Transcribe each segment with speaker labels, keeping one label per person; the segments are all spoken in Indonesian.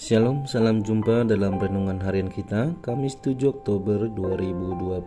Speaker 1: Shalom, salam jumpa dalam renungan harian kita, Kamis 7 Oktober 2021.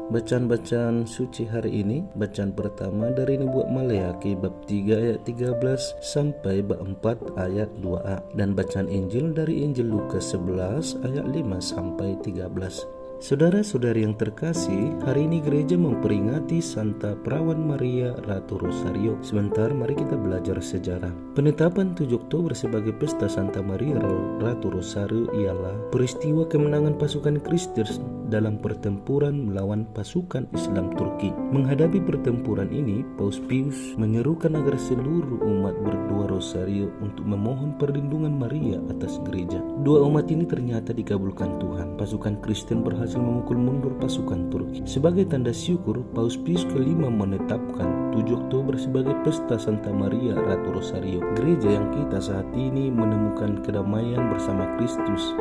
Speaker 1: Bacaan-bacaan suci hari ini, bacaan pertama dari Nubuat Maleakhi bab 3 ayat 13 sampai bab 4 ayat 2a, dan bacaan Injil dari Injil Lukas 11 ayat 5 sampai 13. Saudara-saudari yang terkasih, hari ini gereja memperingati Santa Perawan Maria Ratu Rosario. Sebentar, mari kita belajar sejarah. Penetapan 7 Oktober sebagai pesta Santa Maria Ratu Rosario ialah peristiwa kemenangan pasukan Kristen dalam pertempuran melawan pasukan Islam Turki. Menghadapi pertempuran ini, Paus Pius menyerukan agar seluruh umat berdoa rosario untuk memohon perlindungan Maria atas gereja. Doa umat ini ternyata dikabulkan Tuhan. Pasukan Kristen berhasil memukul mundur pasukan Turki. Sebagai tanda syukur, Paus Pius kelima menetapkan 7 Oktober sebagai pesta Santa Maria Ratu Rosario. Gereja yang kita saat ini menemukan kedamaian bersama Kristus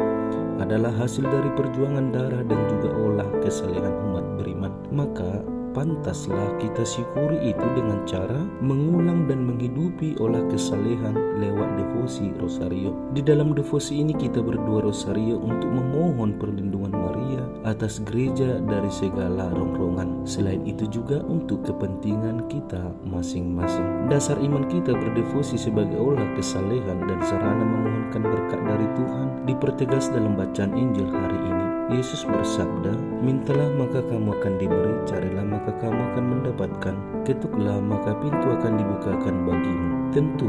Speaker 1: adalah hasil dari perjuangan darah dan juga olah kesalehan umat beriman. Maka pantaslah kita syukuri itu dengan cara mengulang dan menghidupi olah kesalehan lewat devosi rosario. Di dalam devosi ini kita berdoa rosario untuk memohon perlindungan Maria atas gereja dari segala rongrongan. Selain itu juga untuk kepentingan kita masing-masing. Dasar iman kita berdevosi sebagai olah kesalehan dan sarana memohonkan berkat dari Tuhan dipertegas dalam bacaan Injil hari ini. Yesus bersabda, "Mintalah maka kamu akan diberi, carilah maka kamu akan mendapatkan, ketuklah maka pintu akan dibukakan bagimu." Tentu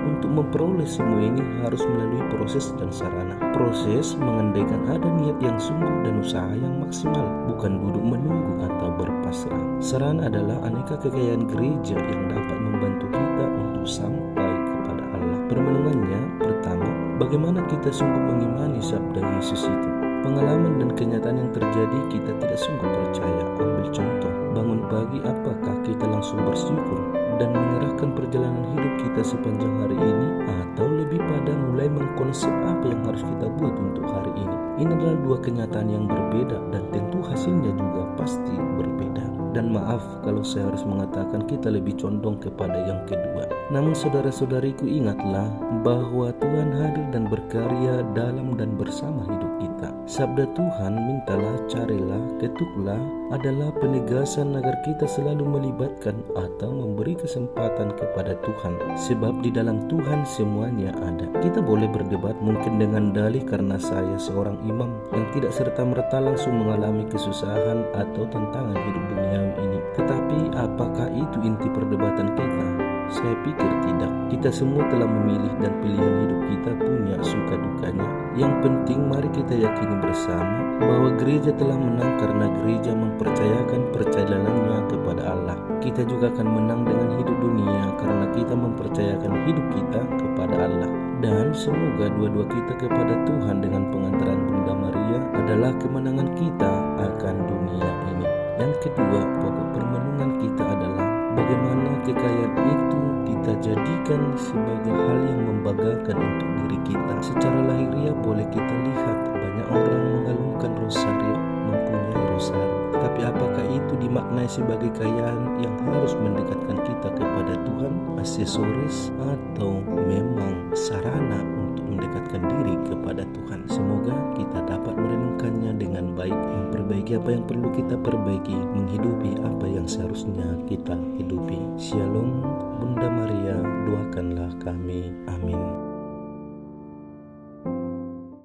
Speaker 1: untuk memperoleh semua ini harus melalui proses dan sarana. Proses mengandaikan ada niat yang sungguh dan usaha yang maksimal, bukan duduk menunggu atau berpasrah. Sarana adalah aneka kekayaan gereja yang dapat membantu kita untuk sampai kepada Allah. Permenungannya, pertama, bagaimana kita sungguh mengimani sabda Yesus itu. Pengalaman dan kenyataan yang terjadi kita tidak sungguh percaya. Ambil contoh, bangun pagi apakah kita langsung bersyukur dan menyerahkan perjalanan hidup kita sepanjang hari ini, atau lebih pada mulai mengkonsep apa yang harus kita buat untuk hari ini? Ini adalah dua kenyataan yang berbeda dan tentu hasilnya juga pasti berbeda. Dan maaf kalau saya harus mengatakan kita lebih condong kepada yang kedua. Namun saudara-saudariku, ingatlah bahwa Tuhan hadir dan berkarya dalam dan bersama hidup kita. Sabda Tuhan, mintalah, carilah, ketuklah adalah penegasan agar kita selalu melibatkan atau memberi kesempatan kepada Tuhan. Sebab di dalam Tuhan semuanya ada. Kita boleh berdebat mungkin dengan dalih karena saya seorang imam yang tidak serta-merta langsung mengalami kesusahan atau tantangan hidup duniawi ini. Tetapi apakah itu inti perdebatan kita? Saya pikir tidak. Kita semua telah memilih dan pilihan hidup kita punya suka dukanya. Yang penting mari kita yakini bersama bahwa gereja telah menang karena gereja mempercayakan perjalanannya kepada Allah. Kita juga akan menang dengan hidup dunia karena kita mempercayakan hidup kita kepada Allah. Dan semoga dua-dua kita kepada Tuhan dengan pengantaran Bunda Maria adalah kemenangan kita akan dunia ini. Yang kedua, pokok permenungan kita adalah bagaimana kekayaan itu kita jadikan sebagai hal yang membanggakan untuk diri kita. Secara lahiriah boleh kita lihat banyak orang mengalungkan rosario, mempunyai rosario. Tapi apakah itu dimaknai sebagai kekayaan yang harus mendekatkan kita kepada Tuhan, aksesoris, atau memang sarana untuk mendekatkan diri kepada Tuhan? Semoga kita dapat merenungkannya dengan baik, memperbaiki apa yang perlu kita perbaiki, menghidupi apa yang seharusnya kita hidupi. Shalom, Bunda Maria, doakanlah kami. Amin.